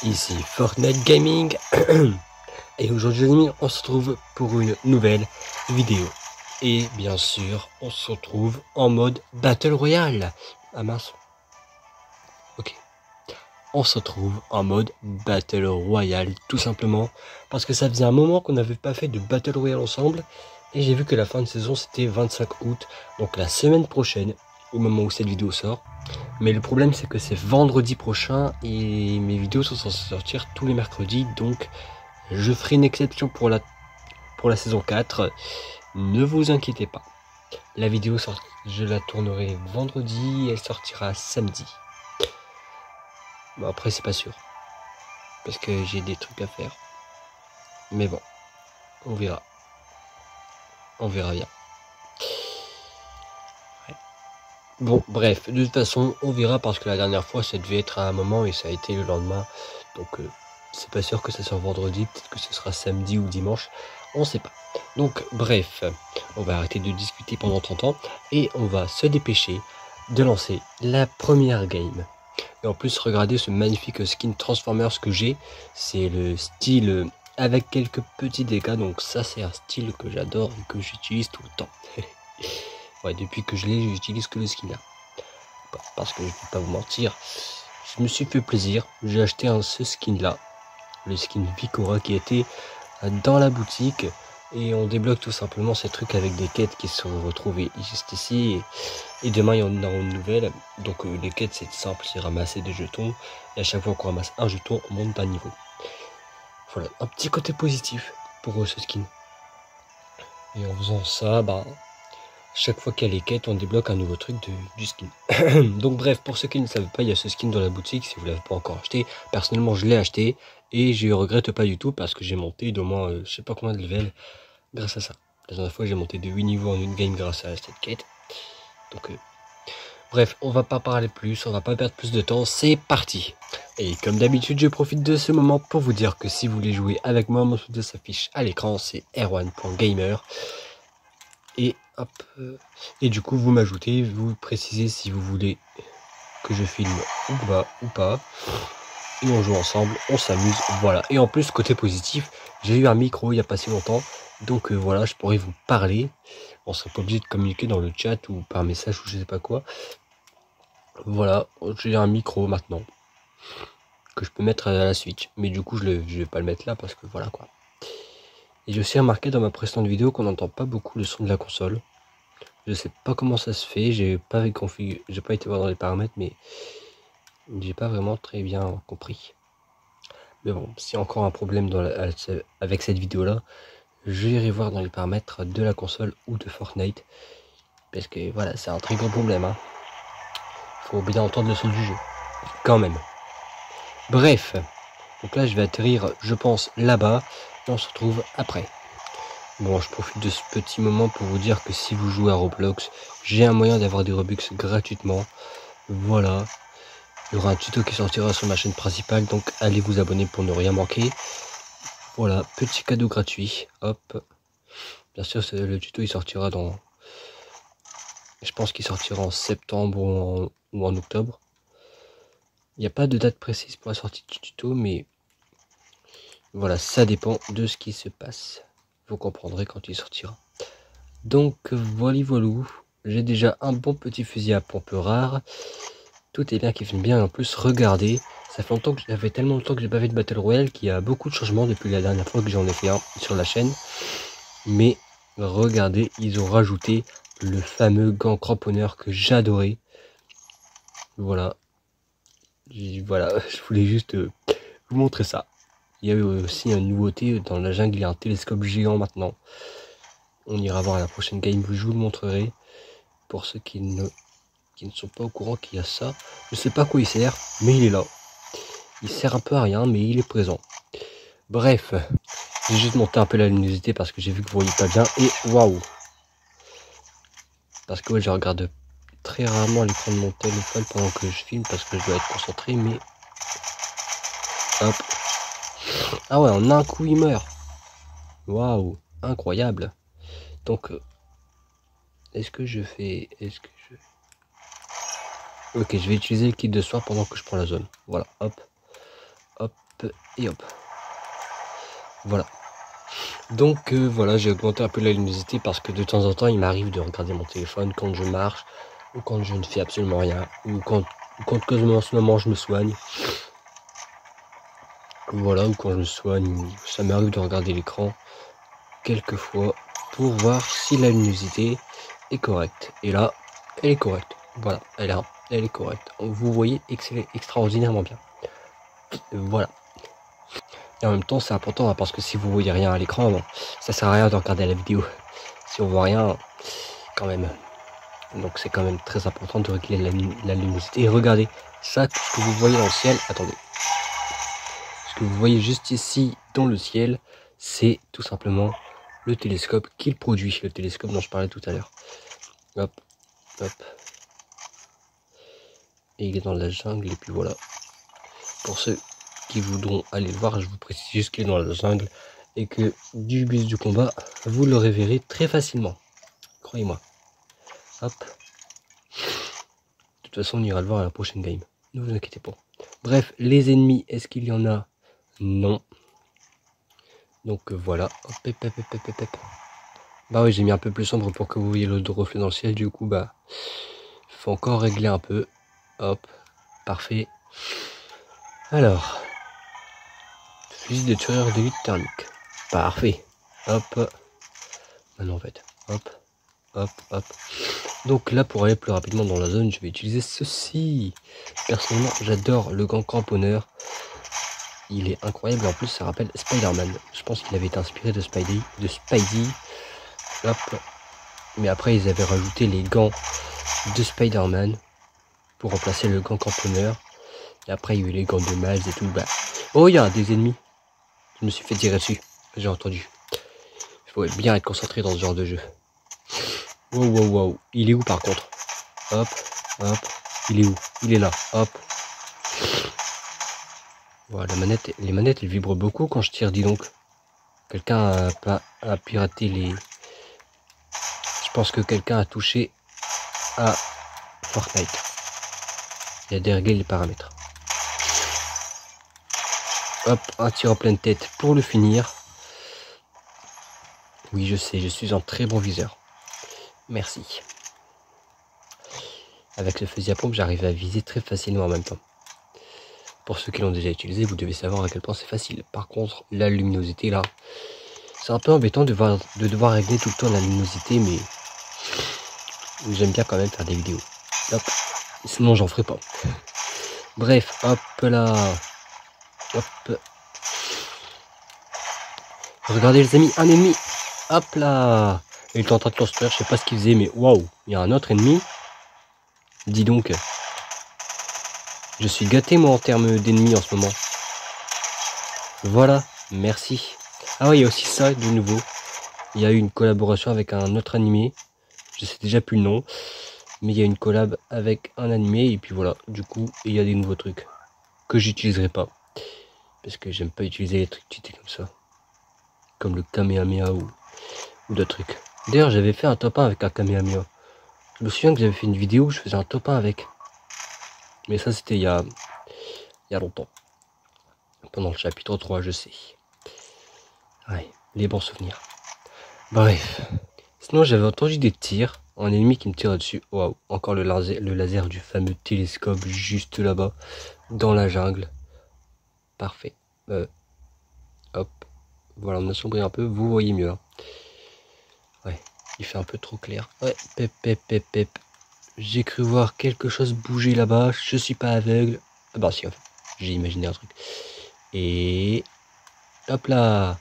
Ici Fortnite Gaming et aujourd'hui les amis on se retrouve pour une nouvelle vidéo et bien sûr on se retrouve en mode Battle Royale. Ah mince. Ok. On se retrouve en mode Battle Royale tout simplement parce que ça faisait un moment qu'on n'avait pas fait de Battle Royale ensemble et j'ai vu que la fin de saison c'était 25 août, donc la semaine prochaine au moment où cette vidéo sort. Mais le problème c'est que c'est vendredi prochain et mes vidéos sont censées sortir tous les mercredis, donc je ferai une exception pour la saison 4. Ne vous inquiétez pas. La vidéo sort, je la tournerai vendredi et elle sortira samedi. Bon après c'est pas sûr. Parce que j'ai des trucs à faire. Mais bon, on verra. On verra bien. Bon, bref, de toute façon, on verra parce que la dernière fois, ça devait être à un moment et ça a été le lendemain. Donc, c'est pas sûr que ça soit vendredi, peut-être que ce sera samedi ou dimanche, on sait pas. Donc, bref, on va arrêter de discuter pendant 30 ans et on va se dépêcher de lancer la première game. Et en plus, regardez ce magnifique skin Transformers que j'ai. C'est le style avec quelques petits dégâts, donc ça, c'est un style que j'adore et que j'utilise tout le temps. Ouais, depuis que je l'ai, j'utilise que le skin là. Parce que je ne vais pas vous mentir, je me suis fait plaisir. J'ai acheté ce skin là, le skin Vicora qui était dans la boutique. Et on débloque tout simplement ces trucs avec des quêtes qui sont retrouvées juste ici. Et demain, il y en aura une nouvelle. Donc les quêtes, c'est simple, c'est ramasser des jetons. Et à chaque fois qu'on ramasse un jeton, on monte d'un niveau. Voilà, un petit côté positif pour ce skin. Et en faisant ça, bah... chaque fois qu'il y a les quêtes, on débloque un nouveau truc du skin. Donc bref, pour ceux qui ne savent pas, il y a ce skin dans la boutique, si vous ne l'avez pas encore acheté. Personnellement, je l'ai acheté et je regrette pas du tout parce que j'ai monté d'au moins, je sais pas combien de level grâce à ça. La dernière fois, j'ai monté de 8 niveaux en une game grâce à cette quête. Donc bref, on va pas parler plus, on va pas perdre plus de temps, c'est parti. Et comme d'habitude, je profite de ce moment pour vous dire que si vous voulez jouer avec moi, mon pseudo s'affiche à l'écran, c'est erwan.gamer. Et hop, et du coup vous m'ajoutez, vous précisez si vous voulez que je filme ou pas, et on joue ensemble, on s'amuse, voilà. Et en plus côté positif, j'ai eu un micro il y a pas si longtemps, donc voilà, je pourrais vous parler, on serait pas obligé de communiquer dans le chat ou par message ou je sais pas quoi. Voilà, j'ai un micro maintenant que je peux mettre à la Switch, mais du coup je vais pas le mettre là parce que voilà quoi. Et j'ai aussi remarqué dans ma précédente vidéo qu'on n'entend pas beaucoup le son de la console. Je sais pas comment ça se fait, j'ai pas été voir dans les paramètres, mais j'ai pas vraiment très bien compris. Mais bon, c'est encore un problème avec cette vidéo là. Je vais voir dans les paramètres de la console ou de Fortnite. Parce que voilà, c'est un très gros problème. Hein. Faut bien entendre le son du jeu. Quand même. Bref. Donc là je vais atterrir, je pense, là-bas. Et on se retrouve après. Bon, je profite de ce petit moment pour vous dire que si vous jouez à Roblox, j'ai un moyen d'avoir des Robux gratuitement. Voilà. Il y aura un tuto qui sortira sur ma chaîne principale, donc allez vous abonner pour ne rien manquer. Voilà, petit cadeau gratuit. Hop. Bien sûr, le tuto il sortira dans... je pense qu'il sortira en septembre ou en octobre. Il n'y a pas de date précise pour la sortie du tuto, mais... voilà, ça dépend de ce qui se passe. Vous comprendrez quand il sortira. Donc voilà, j'ai déjà un bon petit fusil à pompe rare. Tout est bien qui filme bien. En plus, regardez, ça fait longtemps que j'avais tellement longtemps que j'ai pas fait de Battle Royale qu'il y a beaucoup de changements depuis la dernière fois que j'en ai fait un sur la chaîne. Mais regardez, ils ont rajouté le fameux gant cramponneur que j'adorais. Voilà. Voilà, je voulais juste vous montrer ça. Il y a aussi une nouveauté dans la jungle, il y a un télescope géant maintenant. On ira voir à la prochaine game, je vous le montrerai. Pour ceux qui ne sont pas au courant qu'il y a ça. Je sais pas à quoi il sert, mais il est là. Il sert un peu à rien, mais il est présent. Bref, j'ai juste monté un peu la luminosité parce que j'ai vu que vous voyez pas bien. Et waouh! Parce que ouais, je regarde très rarement l'écran de mon téléphone pendant que je filme parce que je dois être concentré, mais... hop! Ah ouais, en un coup il meurt! Waouh! Incroyable! Donc... est-ce que je fais... ok, je vais utiliser le kit de soin pendant que je prends la zone. Voilà, hop. Hop, et hop. Voilà. Donc voilà, j'ai augmenté un peu la luminosité parce que de temps en temps, il m'arrive de regarder mon téléphone quand je marche, ou quand je ne fais absolument rien, ou quand en ce moment je me soigne. Voilà, ou quand je me soigne, ça m'arrive de regarder l'écran quelquefois pour voir si la luminosité est correcte. Et là, elle est correcte. Voilà, elle est correcte. Vous voyez extraordinairement bien. Voilà. Et en même temps, c'est important, hein, parce que si vous voyez rien à l'écran, bon, ça sert à rien de regarder la vidéo. Si on voit rien, quand même. Donc c'est quand même très important de régler la luminosité. Et regardez, ça, ce que vous voyez dans le ciel, attendez. Ce que vous voyez juste ici dans le ciel, c'est tout simplement le télescope qu'il produit. Le télescope dont je parlais tout à l'heure. Hop, hop. Et il est dans la jungle, et puis voilà. Pour ceux qui voudront aller le voir, je vous précise juste qu'il est dans la jungle et que du bus du combat, vous le reverrez très facilement. Croyez-moi. Hop. De toute façon, on ira le voir à la prochaine game. Ne vous inquiétez pas. Bref, les ennemis, est-ce qu'il y en a? Non. Donc voilà. Hop, hop, hop, hop, hop, hop. Bah oui, j'ai mis un peu plus sombre pour que vous voyez le reflet dans le ciel. Du coup, bah, il faut encore régler un peu. Hop, parfait. Alors, fusil de tueur d'élite thermique. Parfait. Hop. Maintenant, en fait, hop, hop, hop. Donc là, pour aller plus rapidement dans la zone, je vais utiliser ceci. Personnellement, j'adore le gant cramponneur. Il est incroyable. En plus, ça rappelle Spider-Man. Je pense qu'il avait été inspiré de Spidey. Hop. Mais après, ils avaient rajouté les gants de Spider-Man pour remplacer le gant cramponneur. Et après, il y a eu les gants de Miles et tout. Bah. Oh, il y a des ennemis. Je me suis fait tirer dessus. J'ai entendu. Il faut bien être concentré dans ce genre de jeu. Wow, wow, wow. Il est où par contre? Hop, hop. Il est où? Il est là. Hop. Voilà, les manettes, elles vibrent beaucoup quand je tire, dis donc. Quelqu'un a piraté les... Je pense que quelqu'un a touché à Fortnite. Il a déréglé les paramètres. Hop, un tir en pleine tête pour le finir. Oui, je sais, je suis un très bon viseur. Merci. Avec le fusil à pompe, j'arrive à viser très facilement en même temps. Pour ceux qui l'ont déjà utilisé, vous devez savoir à quel point c'est facile. Par contre, la luminosité, là, c'est un peu embêtant de devoir régler tout le temps la luminosité, mais j'aime bien quand même faire des vidéos. Hop. Sinon, j'en ferai pas. Bref, hop là. Hop. Regardez les amis, un ennemi. Hop là. Il était en train de construire, je sais pas ce qu'il faisait, mais waouh, il y a un autre ennemi. Dis donc. Je suis gâté moi en termes d'ennemis en ce moment. Voilà, merci. Ah oui, il y a aussi ça de nouveau. Il y a eu une collaboration avec un autre animé. Je sais déjà plus le nom. Mais il y a une collab avec un animé. Et puis voilà, du coup, il y a des nouveaux trucs. Que j'utiliserai pas. Parce que j'aime pas utiliser les trucs cheatés comme ça. Comme le Kamehameha ou d'autres trucs. D'ailleurs, j'avais fait un top 1 avec un Kamehameha. Je me souviens que j'avais fait une vidéo où je faisais un top 1 avec. Mais ça, c'était il y a longtemps. Pendant le chapitre 3, je sais. Ouais, les bons souvenirs. Bref. Sinon, j'avais entendu des tirs. Un ennemi qui me tire dessus. Waouh, encore le laser du fameux télescope juste là-bas. Dans la jungle. Parfait. Hop. Voilà, on a sombré un peu. Vous voyez mieux. Hein. Ouais, il fait un peu trop clair. Ouais, pep, pep, pep, pep. J'ai cru voir quelque chose bouger là-bas. Je suis pas aveugle. Ah bah si, j'ai imaginé un truc. Et... hop là.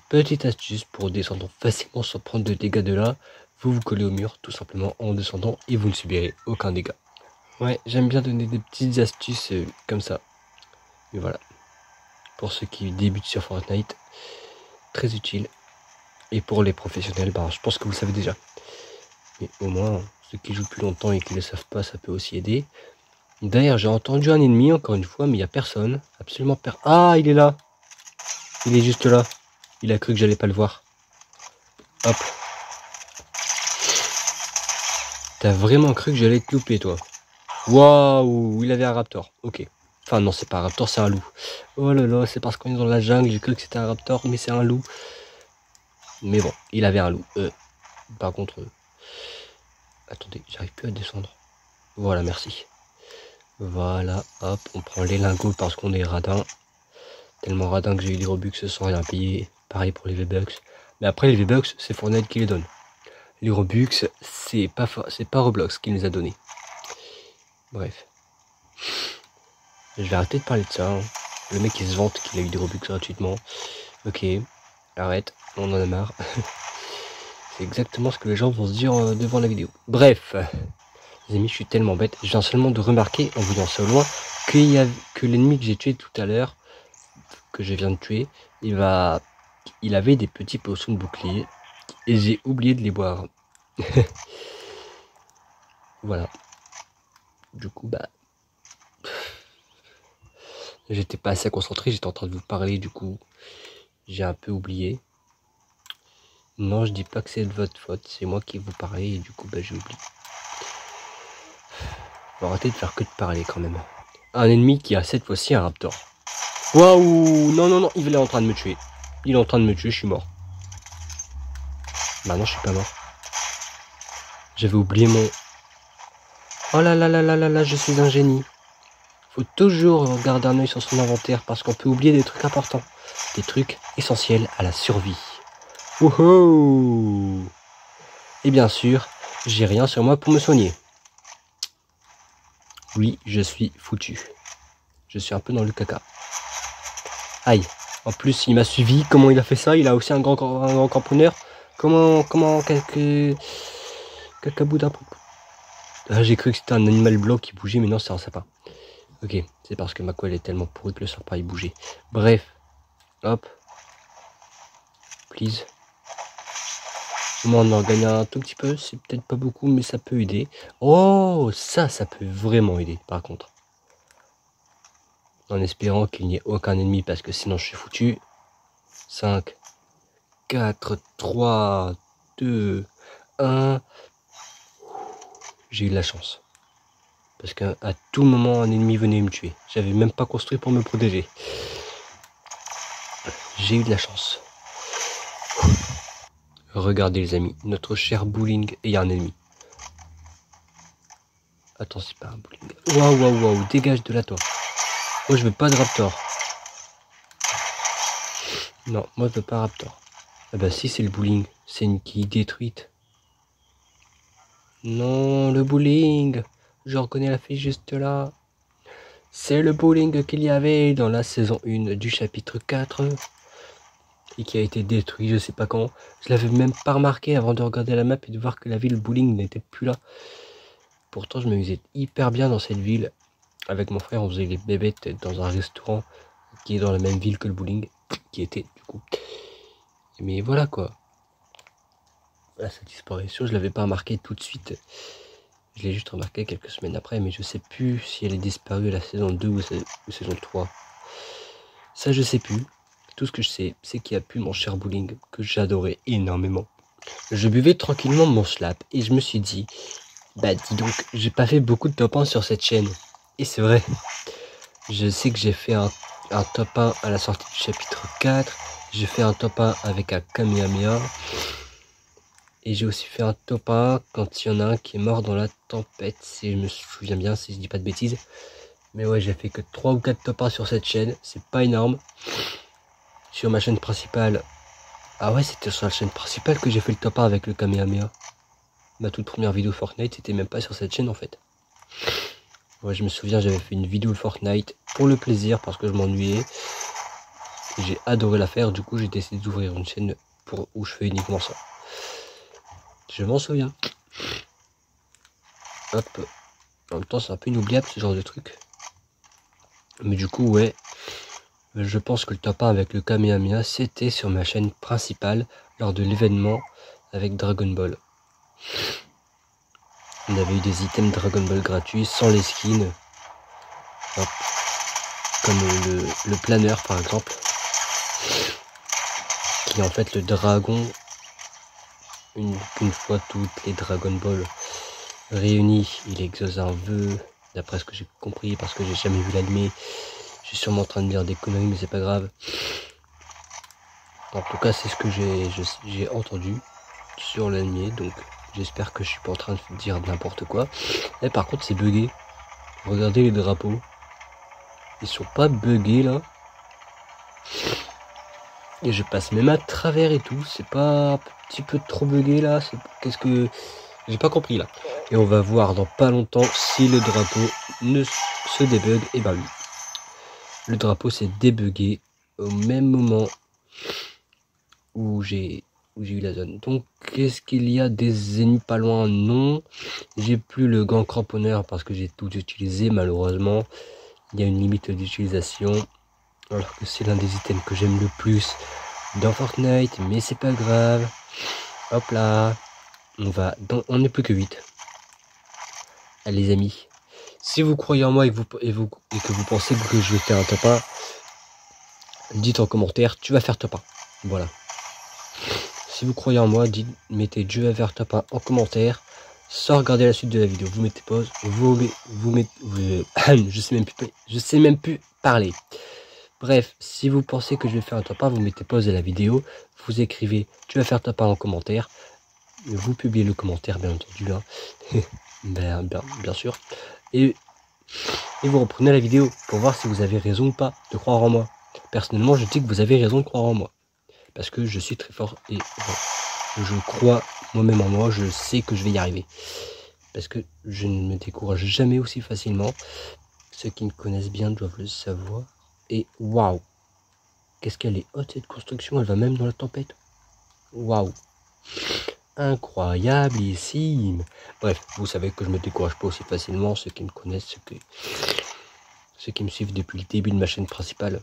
Petite astuce pour descendre facilement sans prendre de dégâts de là. Vous vous collez au mur tout simplement en descendant et vous ne subirez aucun dégât. Ouais, j'aime bien donner des petites astuces comme ça. Et voilà. Pour ceux qui débutent sur Fortnite, très utile. Et pour les professionnels, bah, je pense que vous le savez déjà. Mais au moins, ceux qui jouent plus longtemps et qui ne le savent pas, ça peut aussi aider. D'ailleurs, j'ai entendu un ennemi encore une fois, mais il n'y a personne. Absolument personne. Ah, il est là. Il est juste là. Il a cru que j'allais pas le voir. Hop. T'as vraiment cru que j'allais te louper, toi? Waouh, il avait un raptor. Ok. Enfin non, c'est pas un raptor, c'est un loup. Oh là là, c'est parce qu'on est dans la jungle, j'ai cru que c'était un raptor, mais c'est un loup. Mais bon, il avait un loup. Par contre... Attendez, j'arrive plus à descendre. Voilà, merci. Voilà, hop, on prend les lingots parce qu'on est radin. Tellement radin que j'ai eu des Robux sans rien payer. Pareil pour les V-Bucks. Mais après, les V-Bucks, c'est Fortnite qui les donne. Les Robux, c'est pas Roblox qui les a donnés. Bref. Je vais arrêter de parler de ça. Hein. Le mec, il se vante qu'il a eu des Robux gratuitement. Ok, arrête, on en a marre. C'est exactement ce que les gens vont se dire devant la vidéo. Bref, les amis, je suis tellement bête. Je viens seulement de remarquer, en voyant ça au loin, que l'ennemi que j'ai tué tout à l'heure, que je viens de tuer, il avait des petits potions de bouclier. Et j'ai oublié de les boire. Voilà. Du coup, bah... J'étais pas assez concentré, j'étais en train de vous parler, du coup... J'ai un peu oublié. Non, je dis pas que c'est de votre faute, c'est moi qui vous parlais et du coup, bah j'ai oublié. Faut arrêter de faire que de parler quand même. Un ennemi qui a cette fois-ci un raptor. Waouh! Non, non, non, il est en train de me tuer. Il est en train de me tuer, je suis mort. Bah non, je suis pas mort. J'avais oublié mon... Oh là là là là là là, je suis un génie. Faut toujours garder un œil sur son inventaire parce qu'on peut oublier des trucs importants. Des trucs essentiels à la survie. Wouhou! Et bien sûr, j'ai rien sur moi pour me soigner. Oui, je suis foutu. Je suis un peu dans le caca. Aïe. En plus, il m'a suivi. Comment il a fait ça? Il a aussi un grand cramponneur. Comment, quelques... Cacaboudin. Ah, j'ai cru que c'était un animal blanc qui bougeait, mais non, c'est un sapin. Ok, c'est parce que ma coelle est tellement pourrie que le sapin il bougeait. Bref. Hop. Please. Au moins on en gagne un tout petit peu. C'est peut-être pas beaucoup, mais ça peut aider. Oh, ça peut vraiment aider, par contre. En espérant qu'il n'y ait aucun ennemi, parce que sinon je suis foutu. 5, 4, 3, 2, 1. J'ai eu de la chance. Parce qu'à tout moment, un ennemi venait me tuer. J'avais même pas construit pour me protéger. J'ai eu de la chance. Regardez les amis, notre cher bowling, et il y a un ennemi. Attends, c'est pas un bowling. Waouh, waouh, waouh, dégage de là toi. Moi je veux pas de raptor. Non, moi je veux pas raptor. Ah bah si, c'est le bowling, c'est une quille détruite. Non, le bowling. Je reconnais la fille juste là. C'est le bowling qu'il y avait dans la saison 1 du chapitre 4. Et qui a été détruit, je sais pas quand. Je l'avais même pas remarqué avant de regarder la map et de voir que la ville bowling n'était plus là. Pourtant, je m'amusais hyper bien dans cette ville. Avec mon frère, on faisait les bébêtes dans un restaurant qui est dans la même ville que le bowling, qui était du coup. Mais voilà quoi. Voilà, sa disparition, je l'avais pas remarqué tout de suite. Je l'ai juste remarqué quelques semaines après, mais je sais plus si elle est disparue à la saison 2 ou saison 3. Ça, je sais plus. Tout ce que je sais, c'est qu'il y a plus mon cher bowling, que j'adorais énormément. Je buvais tranquillement mon slap, et je me suis dit, bah dis donc, j'ai pas fait beaucoup de top 1 sur cette chaîne. Et c'est vrai. Je sais que j'ai fait un top 1 à la sortie du chapitre 4. J'ai fait un top 1 avec un Kamehameha. Et j'ai aussi fait un top 1 quand il y en a un qui est mort dans la tempête, si je me souviens bien, si je dis pas de bêtises. Mais ouais, j'ai fait que 3 ou 4 top 1 sur cette chaîne, c'est pas énorme. Sur ma chaîne principale... Ah ouais, c'était sur la chaîne principale que j'ai fait le top 1 avec le Kamehameha. Ma toute première vidéo Fortnite, c'était même pas sur cette chaîne en fait. Ouais, je me souviens, j'avais fait une vidéo Fortnite pour le plaisir, parce que je m'ennuyais. J'ai adoré la faire, du coup j'ai décidé d'ouvrir une chaîne où je fais uniquement ça. Je m'en souviens. Hop. En même temps, c'est un peu inoubliable ce genre de truc. Mais du coup, ouais. Je pense que le top 1 avec le Kamehameha, c'était sur ma chaîne principale lors de l'événement avec Dragon Ball. On avait eu des items Dragon Ball gratuits sans les skins. Hop. Comme le planeur par exemple. Qui est en fait le dragon. Une fois toutes les Dragon Ball réunis, il exauce un vœu d'après ce que j'ai compris, parce que j'ai jamais vu l'animé. Je suis sûrement en train de dire des conneries, mais c'est pas grave. En tout cas, c'est ce que j'ai entendu sur l'animé, donc j'espère que je suis pas en train de dire n'importe quoi. Et par contre, c'est bugué. Regardez les drapeaux. Ils sont pas buggés là. Et je passe même à travers et tout. C'est pas un petit peu trop buggé là. Qu'est-ce que... J'ai pas compris là. Et on va voir dans pas longtemps si le drapeau ne se débug. Et bah oui. Le drapeau s'est débugué au même moment où j'ai eu la zone. Donc est-ce qu'il y a des ennemis pas loin? Non. J'ai plus le gant cramponneur parce que j'ai tout utilisé malheureusement. Il y a une limite d'utilisation. Alors que c'est l'un des items que j'aime le plus dans Fortnite. Mais c'est pas grave. Hop là. On n'est plus que 8. Allez les amis. Si vous croyez en moi et que vous pensez que je vais faire un top 1, dites en commentaire, tu vas faire top 1. Voilà. Si vous croyez en moi, mettez je vais faire top 1 en commentaire, sans regarder la suite de la vidéo. Vous mettez pause, je sais même plus parler. Bref, si vous pensez que je vais faire un top 1, vous mettez pause à la vidéo, vous écrivez tu vas faire top 1 en commentaire, vous publiez le commentaire bien entendu, hein. bien sûr, et vous reprenez la vidéo pour voir si vous avez raison ou pas de croire en moi. Personnellement, je dis que vous avez raison de croire en moi. Parce que je suis très fort et je crois moi-même en moi, je sais que je vais y arriver. Parce que je ne me décourage jamais aussi facilement. Ceux qui me connaissent bien doivent le savoir. Et waouh! Qu'est-ce qu'elle est haute cette construction, elle va même dans la tempête. Waouh! Incroyablissime! Bref, vous savez que je me décourage pas aussi facilement. Ceux qui me connaissent, ceux qui me suivent depuis le début de ma chaîne principale,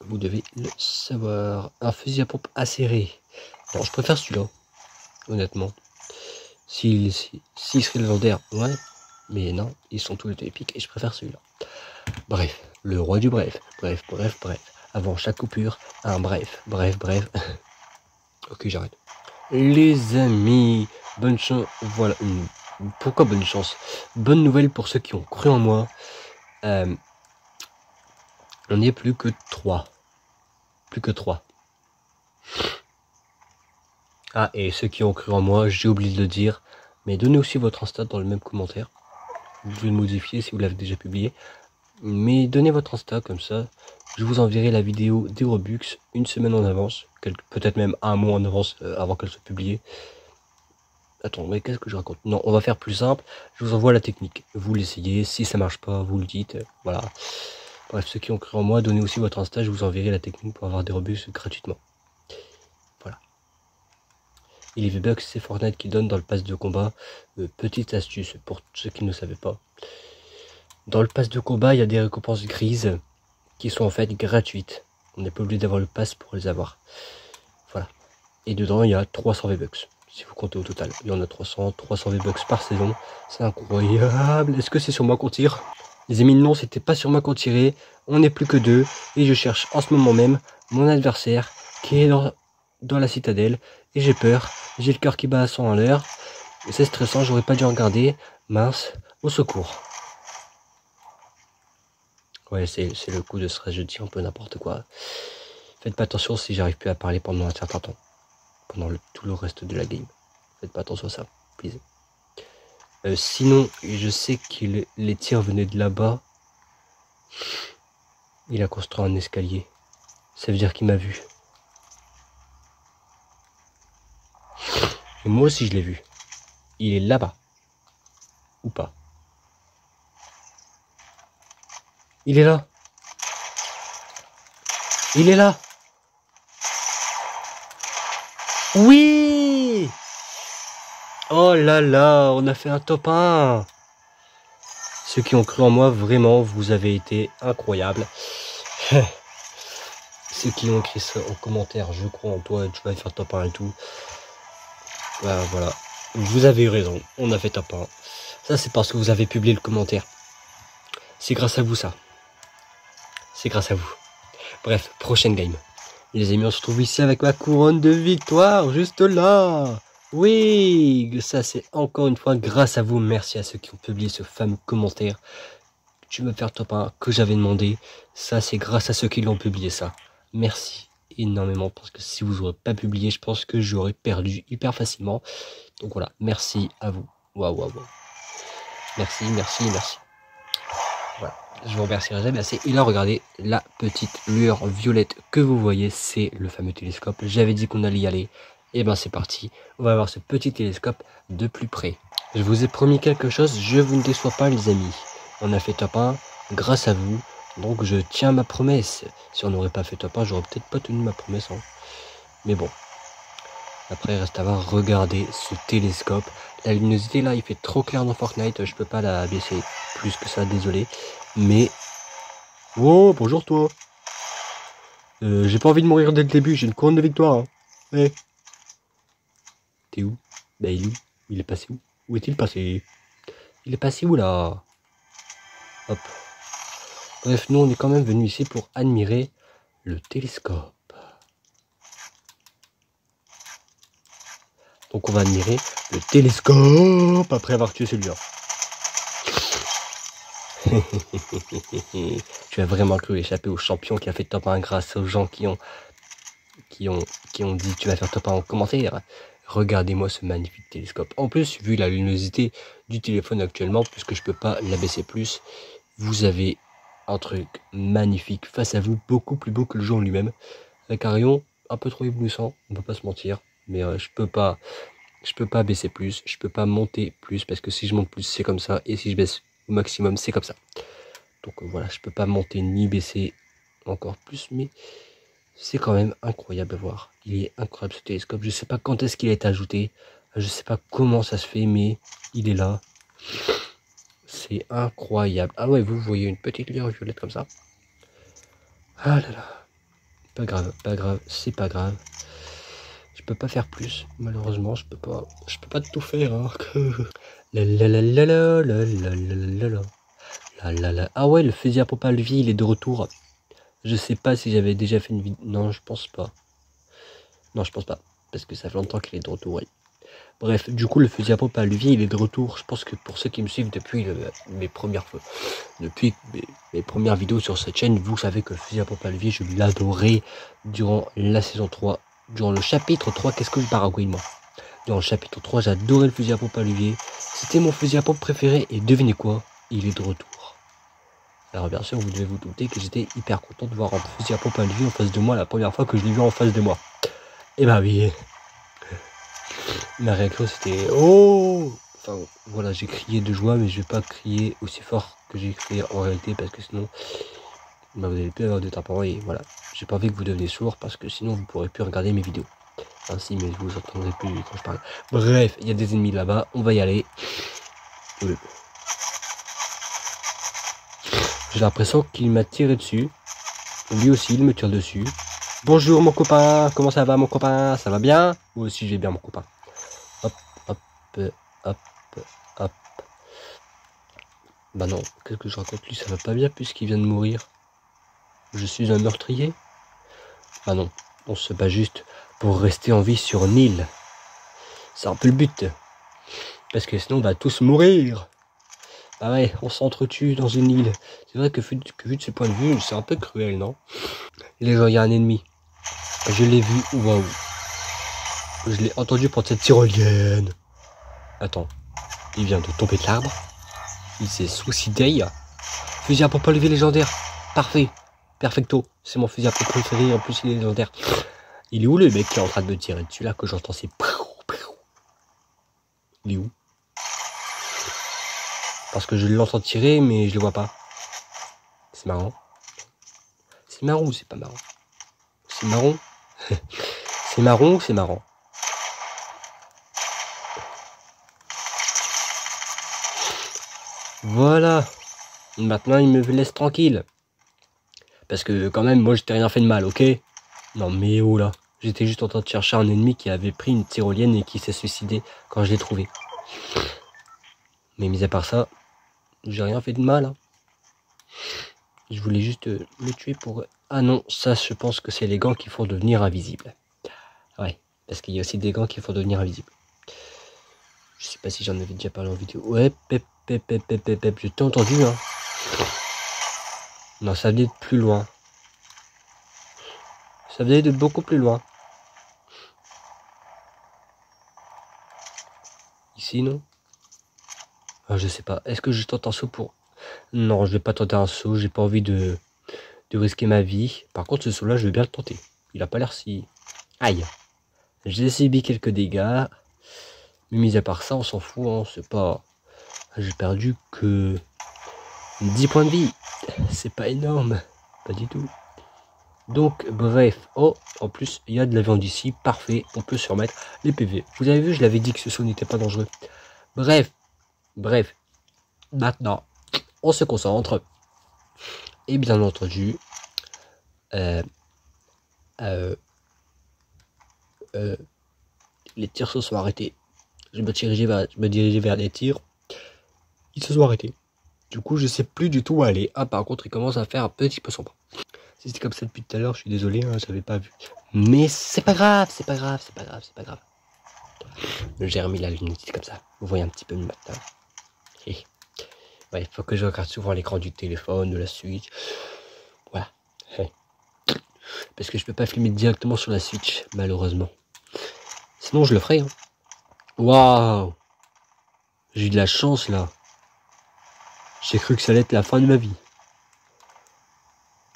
vous devez le savoir. Un fusil à pompe acéré. Alors je préfère celui-là, honnêtement. S'il serait légendaire, ouais. Mais non, ils sont tous les deux épiques et je préfère celui-là. Bref, le roi du bref. Bref. Avant chaque coupure, un bref. Ok, j'arrête. Les amis, bonne chance. Voilà. Pourquoi bonne chance? Bonne nouvelle pour ceux qui ont cru en moi. On n'y est plus que 3. Plus que 3. Ah, et ceux qui ont cru en moi, j'ai oublié de le dire. Mais donnez aussi votre Insta dans le même commentaire. Vous pouvez le modifier si vous l'avez déjà publié. Mais donnez votre Insta comme ça. Je vous enverrai la vidéo des Robux une semaine en avance. Peut-être même un mois en avance avant qu'elle soit publiée. Attends, mais qu'est-ce que je raconte? Non, on va faire plus simple. Je vous envoie la technique. Vous l'essayez. Si ça marche pas, vous le dites. Voilà. Bref, ceux qui ont cru en moi, donnez aussi votre Insta. Je vous enverrai la technique pour avoir des Robux gratuitement. Voilà. Et les V-Bucks, c'est Fortnite qui donne dans le pass de combat. Petite astuce pour ceux qui ne savaient pas. Dans le pass de combat, il y a des récompenses grises qui sont en fait gratuites. On n'est pas obligé d'avoir le pass pour les avoir. Voilà. Et dedans, il y a 300 V-Bucks. Si vous comptez au total, il y en a 300 V-Bucks par saison. C'est incroyable. Est-ce que c'est sur moi qu'on tire? Les amis, non, c'était pas sur moi qu'on tirait. On n'est plus que 2. Et je cherche en ce moment même mon adversaire qui est dans la citadelle. Et j'ai peur. J'ai le cœur qui bat à 100 à l'heure. C'est stressant, j'aurais pas dû regarder. Mince, au secours. Ouais, c'est le coup de stress, je dis un peu n'importe quoi. Faites pas attention si j'arrive plus à parler pendant un certain temps. Pendant tout le reste de la game. Faites pas attention à ça, please. Sinon, je sais que les tirs venaient de là-bas. Il a construit un escalier. Ça veut dire qu'il m'a vu. Et moi aussi je l'ai vu. Il est là-bas. Ou pas? Il est là. Il est là. Oui! Oh là là, on a fait un top 1. Ceux qui ont cru en moi, vraiment, vous avez été incroyables. Ceux qui ont écrit ça en commentaire, je crois en toi, tu vas faire top 1 et tout. Bah, voilà, vous avez eu raison, on a fait top 1. Ça, c'est parce que vous avez publié le commentaire. C'est grâce à vous, ça. C'est grâce à vous. Bref, prochaine game. Les amis, on se retrouve ici avec ma couronne de victoire, juste là. Oui, ça c'est encore une fois grâce à vous. Merci à ceux qui ont publié ce fameux commentaire. Tu veux faire top 1 que j'avais demandé. Ça c'est grâce à ceux qui l'ont publié ça. Merci énormément parce que si vous n'aurez pas publié, je pense que j'aurais perdu hyper facilement. Donc voilà, merci à vous. Waouh, waouh, waouh. Merci, merci, merci. Voilà, je vous remercierai jamais assez. Et là, regardez, la petite lueur violette que vous voyez, c'est le fameux télescope. J'avais dit qu'on allait y aller. Et ben c'est parti, on va voir ce petit télescope de plus près. Je vous ai promis quelque chose, je vous ne déçois pas les amis. On a fait top 1 grâce à vous, donc je tiens ma promesse. Si on n'aurait pas fait top 1, j'aurais peut-être pas tenu ma promesse. Hein. Mais bon, après il reste à voir, regardez ce télescope. La luminosité là, il fait trop clair dans Fortnite, je peux pas la baisser plus que ça, désolé. Mais... Oh, bonjour toi. J'ai pas envie de mourir dès le début, j'ai une couronne de victoire. Hein. Ouais. T'es où? Bah il est où? Il est passé où? Où est-il passé? Il est passé où là? Hop. Bref, nous on est quand même venu ici pour admirer le télescope. Donc on va admirer le télescope après avoir tué celui-là. Tu as vraiment cru échapper au champion qui a fait top 1 grâce aux gens qui ont dit tu vas faire top 1 en commentaire. Regardez-moi ce magnifique télescope. En plus, vu la luminosité du téléphone actuellement, puisque je peux pas l'abaisser plus, vous avez un truc magnifique face à vous, beaucoup plus beau que le jour lui-même, avec un rayon un peu trop éblouissant, on peut pas se mentir, mais je peux pas baisser plus, je peux pas monter plus, parce que si je monte plus c'est comme ça, et si je baisse au maximum c'est comme ça. Donc voilà, je peux pas monter ni baisser encore plus, mais c'est quand même incroyable à voir. Il est incroyable ce télescope, je sais pas quand est-ce qu'il a été ajouté, je sais pas comment ça se fait, mais il est là. C'est incroyable. Ah ouais, vous voyez une petite lueur violette comme ça. Ah là là. Pas grave, c'est pas grave. Je peux pas faire plus, malheureusement, je peux pas tout faire. Hein. La la la la la la la la la la la la. Ah ouais, le fusil à pompe à levier, il est de retour. Je sais pas si j'avais déjà fait une vidéo. Non, je pense pas. Non, je pense pas. Parce que ça fait longtemps qu'il est de retour, ouais. Bref, du coup, le fusil à pompe à levier, il est de retour. Je pense que pour ceux qui me suivent depuis mes premières vidéos sur cette chaîne, vous savez que le fusil à pompe à levier, je l'adorais durant la saison 3. Durant le chapitre 3, qu'est-ce que je baragouine moi? Durant le chapitre 3, j'adorais le fusil à pompe à levier. C'était mon fusil à pompe préféré. Et devinez quoi? Il est de retour. Alors bien sûr, vous devez vous douter que j'étais hyper content de voir un fusil à pompe à levier en face de moi la première fois que je l'ai vu en face de moi. Et bah oui. Ma réaction c'était oh. Enfin voilà, j'ai crié de joie, mais je vais pas crier aussi fort que j'ai crié en réalité parce que sinon bah, vous allez plus avoir de tapant et voilà. J'ai pas envie que vous deveniez sourd parce que sinon vous pourrez plus regarder mes vidéos. Ainsi, mais vous entendrez plus quand je parle. Bref, il y a des ennemis là-bas, on va y aller. J'ai l'impression qu'il m'a tiré dessus. Lui aussi, il me tire dessus. Bonjour mon copain, comment ça va mon copain? Ça va bien? Moi aussi, je vais bien mon copain. Hop, hop, hop, hop. Bah non, qu'est-ce que je raconte? Lui, ça va pas bien puisqu'il vient de mourir. Je suis un meurtrier? Bah non, on se bat juste pour rester en vie sur une île. C'est un peu le but. Parce que sinon, on va tous mourir. Ah ouais, on s'entretue dans une île. C'est vrai que vu de ce point de vue, c'est un peu cruel, non? Les gens, il y a un ennemi. Je l'ai vu, waouh. Je l'ai entendu prendre cette tyrolienne. Attends, il vient de tomber de l'arbre. Il s'est suicidé. Fusil à pompe à levier légendaire. Parfait. Perfecto. C'est mon fusil à pompe préféré. En plus, il est légendaire. Il est où le mec qui est en train de me tirer dessus là que j'entends c'est... Il est où? Parce que je l'entends tirer, mais je le vois pas. C'est marrant. C'est marrant ou c'est pas marrant? C'est marrant. C'est marrant ou c'est marrant? Voilà. Maintenant, il me laisse tranquille. Parce que quand même, moi, je t'ai rien fait de mal, ok? Non, mais oh là. J'étais juste en train de chercher un ennemi qui avait pris une tyrolienne et qui s'est suicidé quand je l'ai trouvé. Mais mis à part ça, j'ai rien fait de mal. Hein. Je voulais juste le tuer pour... Ah non, ça, je pense que c'est les gants qui font devenir invisibles. Ouais, parce qu'il y a aussi des gants qui font devenir invisibles. Je sais pas si j'en avais déjà parlé en vidéo. Ouais, pep, je t'ai entendu, hein. Non, ça venait de plus loin. Ça venait de beaucoup plus loin. Ici, non? Ah, je sais pas. Est-ce que je tente un saut pour... Non, je vais pas tenter un saut. J'ai pas envie de risquer ma vie. Par contre, ce saut-là, je vais bien le tenter. Il a pas l'air si... Aïe. J'ai subi quelques dégâts. Mais mis à part ça, on s'en fout. Hein. C'est pas... J'ai perdu que 10 points de vie. C'est pas énorme. Pas du tout. Donc, bref. Oh, en plus, il y a de la viande ici. Parfait. On peut se remettre les PV. Vous avez vu, je l'avais dit que ce saut n'était pas dangereux. Bref. Maintenant, on se concentre. Et bien entendu, les tirs se sont arrêtés. Je me dirigeais vers les tirs. Ils se sont arrêtés. Du coup, je sais plus du tout où aller. Ah, par contre, il commence à faire un petit peu sombre. Si c'était comme ça depuis tout à l'heure, je suis désolé, hein, j'avais pas vu. Mais c'est pas grave. J'ai remis la luminosité comme ça. Vous voyez un petit peu le matin. Ouais, il faut que je regarde souvent l'écran du téléphone, de la Switch. Voilà. Parce que je peux pas filmer directement sur la Switch, malheureusement. Sinon, je le ferai. Hein. Waouh! J'ai eu de la chance, là. J'ai cru que ça allait être la fin de ma vie.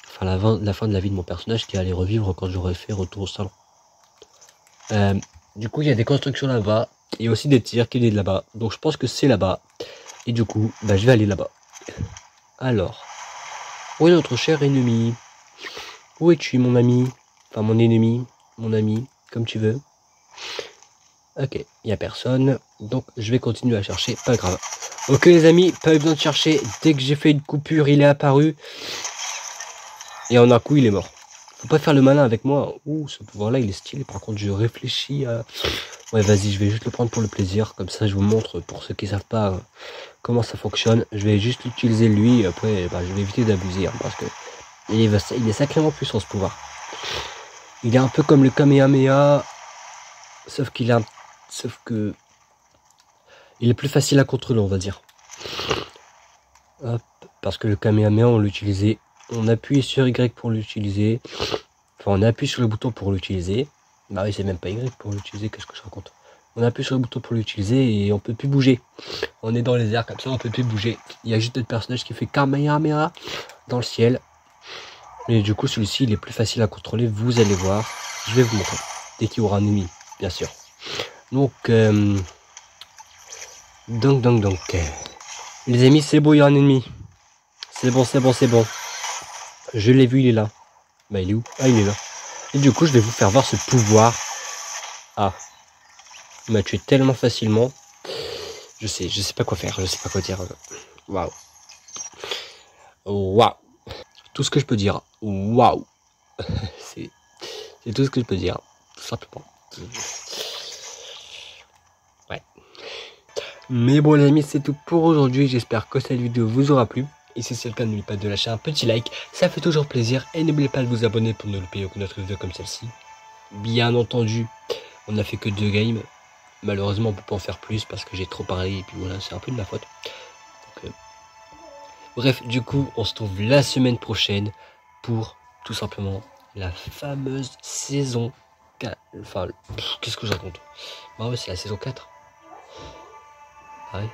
Enfin, la fin de la vie de mon personnage qui allait revivre quand j'aurais fait retour au salon. Du coup, il y a des constructions là-bas. Il y a aussi des tirs qui viennent là-bas. Donc, je pense que c'est là-bas. Et du coup, bah, je vais aller là-bas. Alors, où est notre cher ennemi? Où es-tu, mon ami? Enfin, mon ennemi, mon ami, comme tu veux. Ok, il n'y a personne. Donc, je vais continuer à chercher. Pas grave. Ok, les amis, pas besoin de chercher. Dès que j'ai fait une coupure, il est apparu. Et en un coup, il est mort. Faut pas faire le malin avec moi. Ouh, ce pouvoir-là, il est stylé. Par contre, je réfléchis à... Ouais, vas-y, je vais juste le prendre pour le plaisir. Comme ça, je vous montre, pour ceux qui savent pas comment ça fonctionne. Je vais juste l'utiliser lui. Après, bah, je vais éviter d'abuser. Hein, parce que il est sacrément puissant, ce pouvoir. Il est un peu comme le Kamehameha. Sauf que... il est plus facile à contrôler, on va dire. Hop, parce que le Kamehameha, on l'utilisait... On appuie sur Y pour l'utiliser. Enfin, on appuie sur le bouton pour l'utiliser. Bah oui, c'est même pas Y pour l'utiliser, qu'est-ce que je raconte? On appuie sur le bouton pour l'utiliser et on peut plus bouger. On est dans les airs comme ça, on peut plus bouger. Il y a juste notre personnage qui fait Kamehameha dans le ciel. Et du coup, celui-ci, il est plus facile à contrôler. Vous allez voir. Je vais vous montrer. Dès qu'il y aura un ennemi, bien sûr. Donc, les amis, c'est beau, il y a un ennemi. C'est bon. Je l'ai vu, il est là. Bah, il est où? Ah, il est là. Et du coup, je vais vous faire voir ce pouvoir. Ah. Il m'a tué tellement facilement. Je sais pas quoi faire. Je sais pas quoi dire. Waouh. Waouh. Tout ce que je peux dire. Waouh. C'est tout ce que je peux dire. Tout simplement. Ouais. Mais bon, les amis, c'est tout pour aujourd'hui. J'espère que cette vidéo vous aura plu. Et si c'est le cas, n'oubliez pas de lâcher un petit like, ça fait toujours plaisir. Et n'oubliez pas de vous abonner pour ne louper aucune autre vidéo comme celle-ci. Bien entendu, on n'a fait que 2 games. Malheureusement, on peut pas en faire plus parce que j'ai trop parlé. Et puis voilà, c'est un peu de ma faute. Donc, bref, du coup, on se trouve la semaine prochaine pour tout simplement la fameuse saison 4. Enfin, qu'est-ce que je raconte? Bah ouais, c'est la saison 4. Ah ouais.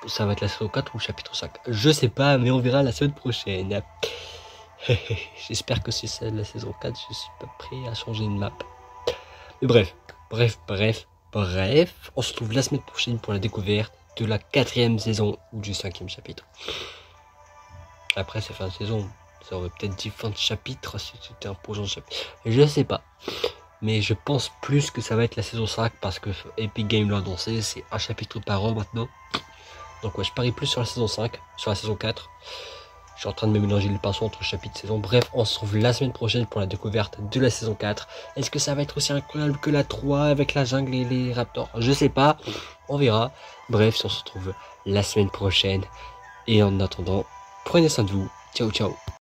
Ça va être la saison 4 ou le chapitre 5. Je sais pas, mais on verra la semaine prochaine. J'espère que c'est celle de la saison 4. Je suis pas prêt à changer une map. Mais bref. On se retrouve la semaine prochaine pour la découverte de la 4e saison ou du 5e chapitre. Après, c'est fin de saison. Ça aurait peut-être dit fin de chapitre si c'était un prochain chapitre. Je sais pas. Mais je pense plus que ça va être la saison 5 parce que Epic Games l'a annoncé. C'est un chapitre par an maintenant. Donc ouais, je parie plus sur la saison 5, sur la saison 4. Je suis en train de me mélanger les pinceaux entre chapitre et saison. Bref, on se retrouve la semaine prochaine pour la découverte de la saison 4. Est-ce que ça va être aussi incroyable que la 3 avec la jungle et les raptors? Je sais pas, on verra. Bref, on se retrouve la semaine prochaine. Et en attendant, prenez soin de vous. Ciao, ciao.